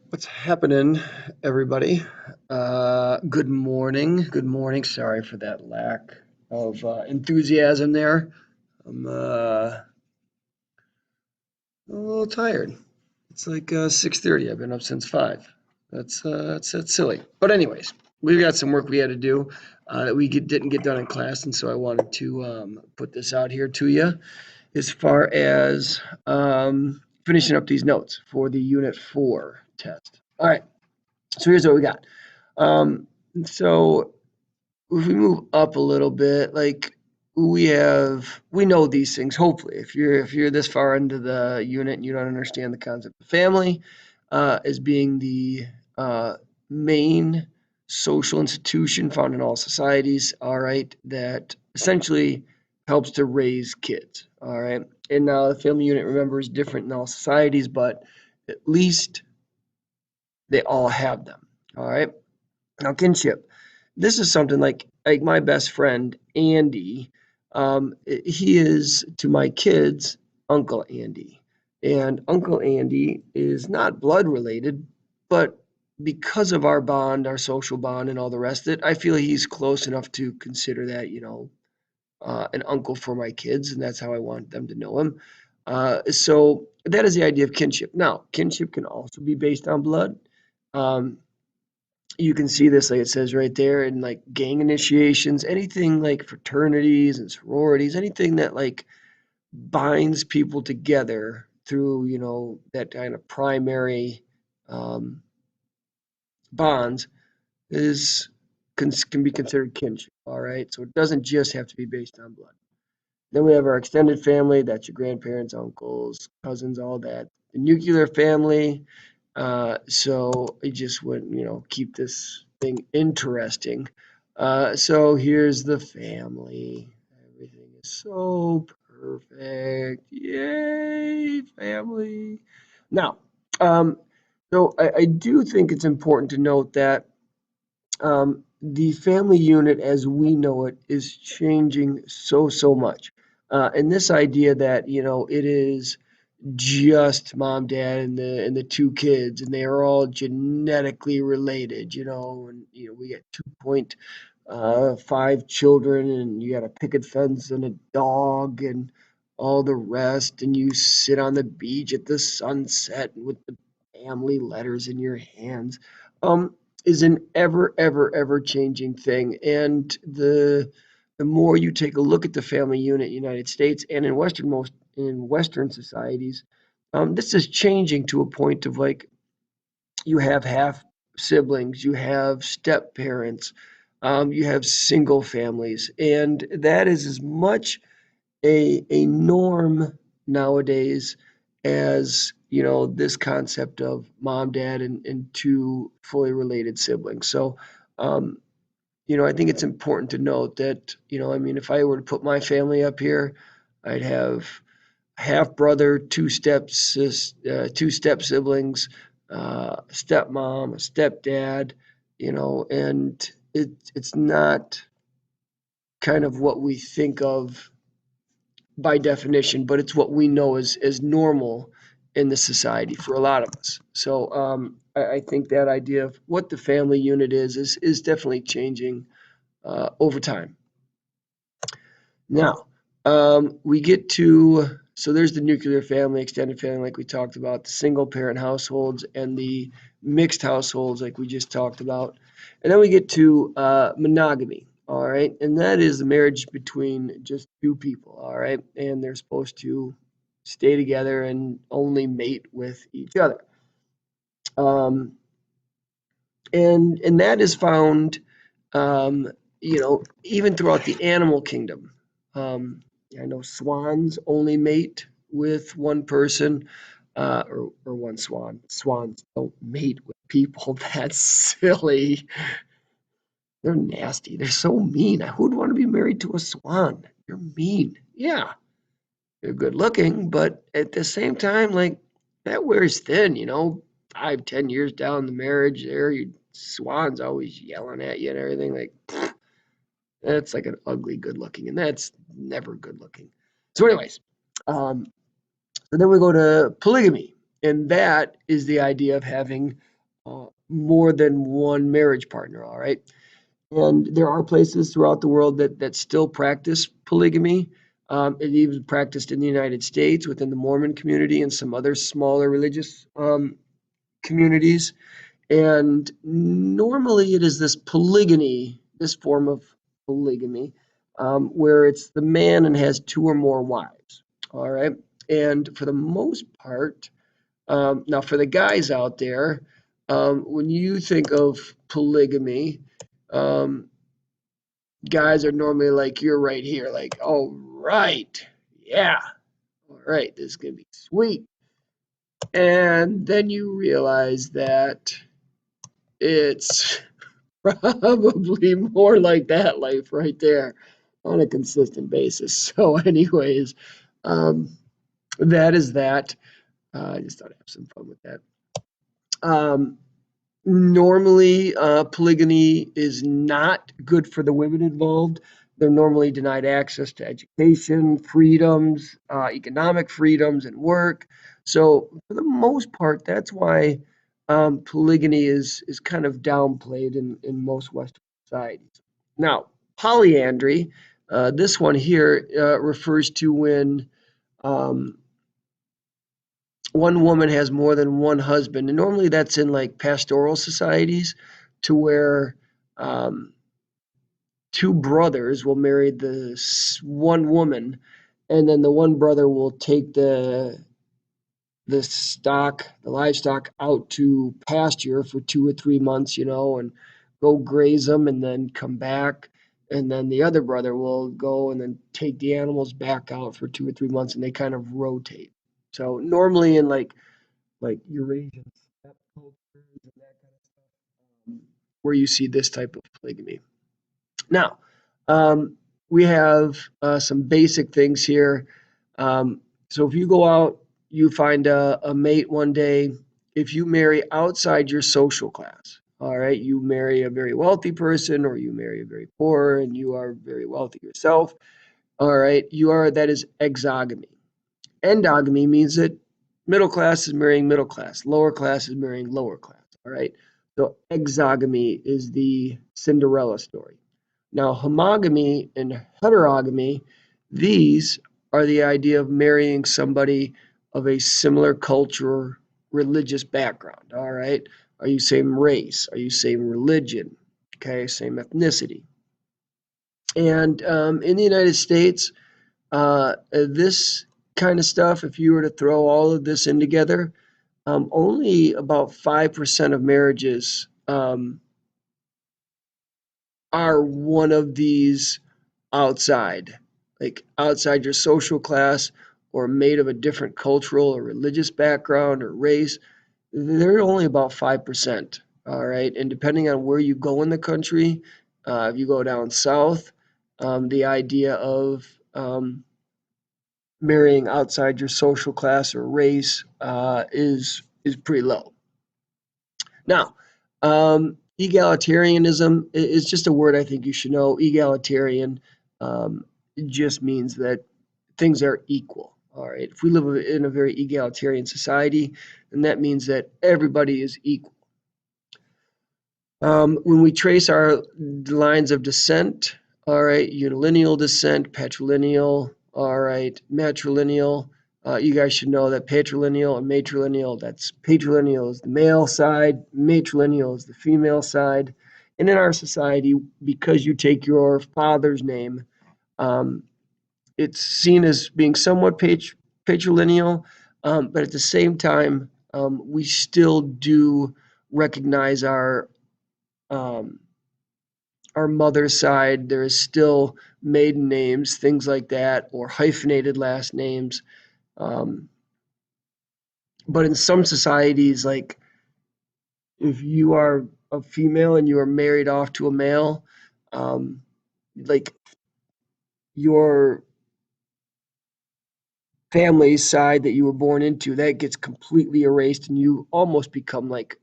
What's happening, everybody? Good morning. Good morning. Sorry for that lack of enthusiasm there. I'm a little tired. It's like 6:30. I've been up since 5. That's silly. But anyways, we've got some work we had to do that didn't get done in class, and so I wanted to put this out here to you as far as finishing up these notes for the Unit 4 test. All right. So here's what we got. Um, so if we move up a little bit, like we know these things. Hopefully, if you're this far into the unit and you don't understand the concept of family as being the uh, main social institution found in all societies, all right, that essentially helps to raise kids, all right. And now the family unit, remember, is different in all societies, but at least they all have them, all right. Now, kinship. This is something like my best friend Andy. He is to my kids Uncle Andy, and Uncle Andy is not blood related, but because of our bond, our social bond, and all the rest of it, I feel he's close enough to consider that an uncle for my kids, and that's how I want them to know him. So that is the idea of kinship. Now, kinship can also be based on blood. Um, you can see this, like it says right there, in like gang initiations, anything like fraternities and sororities, anything that like binds people together through, that kind of primary um, bonds is can be considered kinship. All right, so it doesn't just have to be based on blood. Then we have our extended family. That's your grandparents, uncles, cousins, all that. The nuclear family. So I just would, keep this thing interesting. So here's the family. Everything is so perfect. Yay, family. Now, um, so I do think it's important to note that the family unit as we know it is changing so much. And this idea that, it is just mom, dad, and the two kids, and they are all genetically related, and we got 2.5 children, and you got a picket fence and a dog and all the rest, and you sit on the beach at the sunset with the family letters in your hands. Um, is an ever changing thing, and the more you take a look at the family unit in the United States and in Western societies, this is changing to a point of like you have half siblings, you have step parents, you have single families, and that is as much a norm nowadays as this concept of mom, dad, and two fully related siblings. So, um, I think it's important to note that I mean, if I were to put my family up here, I'd have half brother, two step siblings, a stepmom, a stepdad, and it's not kind of what we think of by definition, but it's what we know as normal in the society for a lot of us. So I think that idea of what the family unit is definitely changing over time. Now, we get to, so there's the nuclear family, extended family, like we talked about, the single parent households, and the mixed households, like we just talked about. And then we get to monogamy, all right? And that is the marriage between just two people, all right? And they're supposed to stay together and only mate with each other. Um, and that is found, um, even throughout the animal kingdom. Um, I know swans only mate with one person, or one swan. Swans don't mate with people. That's silly. They're nasty. They're so mean. Who'd want to be married to a swan? You're mean. Yeah, they're good looking, but at the same time, like that wears thin. 5, 10 years down the marriage, there, you swan's always yelling at you and everything. Like that's like an ugly good looking, and that's never good looking. So, anyways, um, so then we go to polygamy, and that is the idea of having more than one marriage partner, all right? And there are places throughout the world that still practice polygamy. It even practiced in the United States within the Mormon community and some other smaller religious communities. And normally it is this polygyny, this form of polygamy, where it's the man and has two or more wives. All right. And for the most part, now for the guys out there, when you think of polygamy, um, guys are normally like, you're right here, like, oh, right. Yeah. All right. This is going to be sweet. And then you realize that it's probably more like that life right there on a consistent basis. So, anyways, um, that is that. I just thought I'd have some fun with that. Um, Normally, polygamy is not good for the women involved. They're normally denied access to education, freedoms, economic freedoms, and work. So, for the most part, that's why polygamy is kind of downplayed in most Western societies. Now, polyandry, this one here refers to when um, one woman has more than one husband, and normally that's in like pastoral societies, to where um, two brothers will marry this one woman, and then the one brother will take the livestock out to pasture for 2 or 3 months, and go graze them, and then come back, and then the other brother will go and then take the animals back out for 2 or 3 months, and they kind of rotate. So normally in like Eurasian steppe cultures and that kind of stuff, where you see this type of polygamy. Now, um, we have some basic things here. So if you go out, you find a mate one day. If you marry outside your social class, all right, you marry a very wealthy person or you marry a very poor and you are very wealthy yourself, all right, that is exogamy. Endogamy means that middle class is marrying middle class, lower class is marrying lower class. All right. So exogamy is the Cinderella story. Now, homogamy and heterogamy, these are the idea of marrying somebody of a similar culture, religious background. All right. Are you same race? Are you same religion? Okay, same ethnicity. And in the United States, this kind of stuff, if you were to throw all of this in together, only about 5% of marriages are one of these outside, like outside your social class or made of a different cultural or religious background or race. They're only about 5%. All right. And depending on where you go in the country, if you go down south, the idea of marrying outside your social class or race is pretty low. Now, egalitarianism is just a word I think you should know. Egalitarian just means that things are equal. All right. If we live in a very egalitarian society, then that means that everybody is equal. When we trace our lines of descent, all right, unilineal descent, patrilineal, all right, matrilineal. You guys should know that patrilineal and matrilineal, that's patrilineal is the male side, matrilineal is the female side. And in our society, because you take your father's name, um, it's seen as being somewhat patrilineal, but at the same time, we still do recognize um, our mother's side. There is still maiden names, things like that, or hyphenated last names. Um, but in some societies, like if you are a female and you are married off to a male, um, like your family side that you were born into, that gets completely erased and you almost become like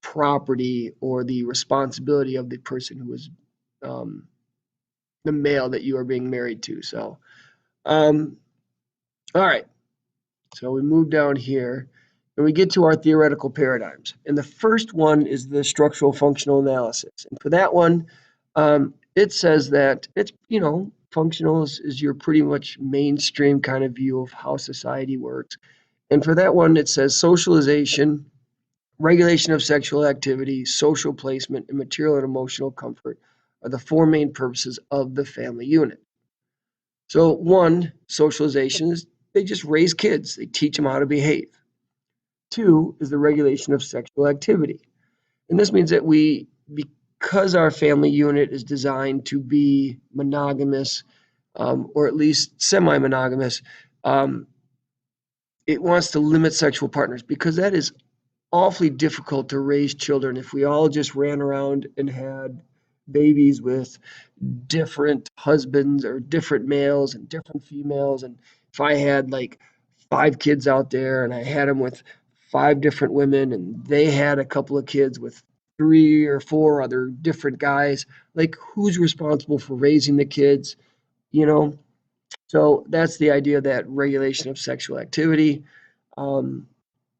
property or the responsibility of the person who was um, the male that you are being married to. So, all right. So we move down here And we get to our theoretical paradigms. And the first one is the structural functional analysis. And for that one, it says that it's, functional is your pretty much mainstream kind of view of how society works. And for that one, it says socialization, regulation of sexual activity, social placement, and material and emotional comfort are the four main purposes of the family unit. So, one, socialization is they just raise kids, they teach them how to behave. Two is the regulation of sexual activity. And this means that because our family unit is designed to be monogamous, or at least semi-monogamous, um, it wants to limit sexual partners because that is awfully difficult to raise children if we all just ran around and had babies with different husbands or different males and different females. And if I had like 5 kids out there and I had them with 5 different women and they had a couple of kids with 3 or 4 other different guys, like who's responsible for raising the kids, you know? So that's the idea of that regulation of sexual activity. Um,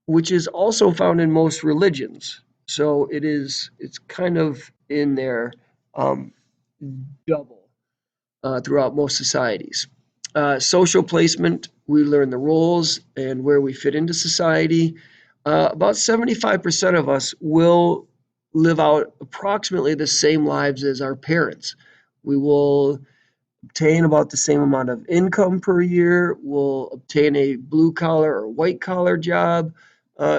which is also found in most religions. So it's kind of in there um, double throughout most societies. Social placement, we learn the roles and where we fit into society. About 75% of us will live out approximately the same lives as our parents. We will obtain about the same amount of income per year. We'll obtain a blue collar or white collar job,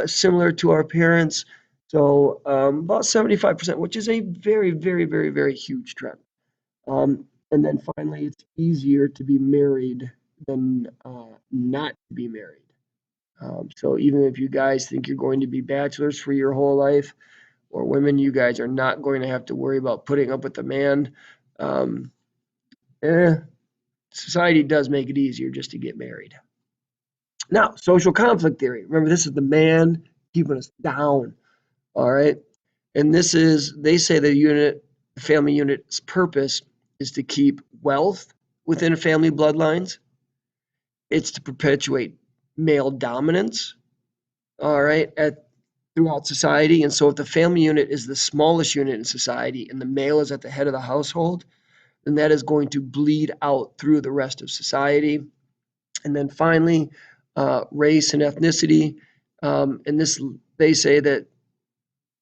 similar to our parents. So about 75%, which is a very, very, very, very huge trend. And then finally, it's easier to be married than not to be married. So even if you guys think you're going to be bachelors for your whole life, or women, you guys are not going to have to worry about putting up with a man. Um, eh, Society does make it easier just to get married. Now, social conflict theory. Remember, this is the man keeping us down. All right. And they say the family unit's purpose is to keep wealth within family bloodlines. It's to perpetuate male dominance. All right. Throughout society. And so if the family unit is the smallest unit in society and the male is at the head of the household, then that is going to bleed out through the rest of society. And then finally, race and ethnicity. And this, they say that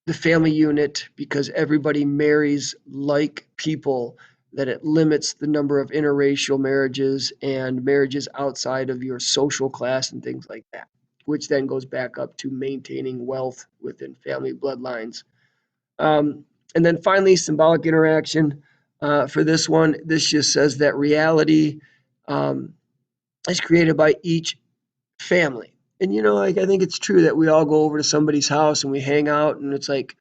the family unit, because everybody marries like people, that it limits the number of interracial marriages and marriages outside of your social class and things like that, which then goes back up to maintaining wealth within family bloodlines. And then finally, symbolic interaction. For this one, this just says that reality is created by each family. And like I think it's true that we all go over to somebody's house and we hang out and it's like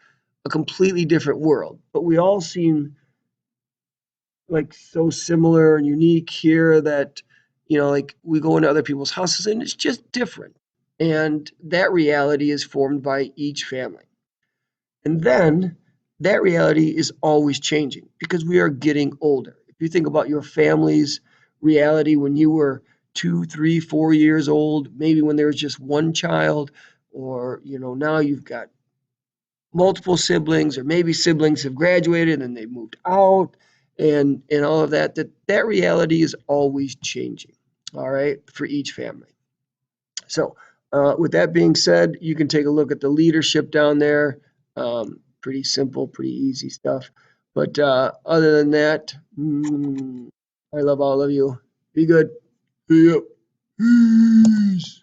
a completely different world. But we all seem like so similar and unique here that like we go into other people's houses and it's just different. And that reality is formed by each family. And then that reality is always changing because we are getting older. If you think about your family's reality when you were 2, 3, 4 years old, maybe when there was just one child, or now you've got multiple siblings, or maybe siblings have graduated and they moved out, and all of that. That reality is always changing. All right, for each family. So, with that being said, you can take a look at the leadership down there. Pretty simple, pretty easy stuff. But other than that, I love all of you. Be good. See ya. Peace.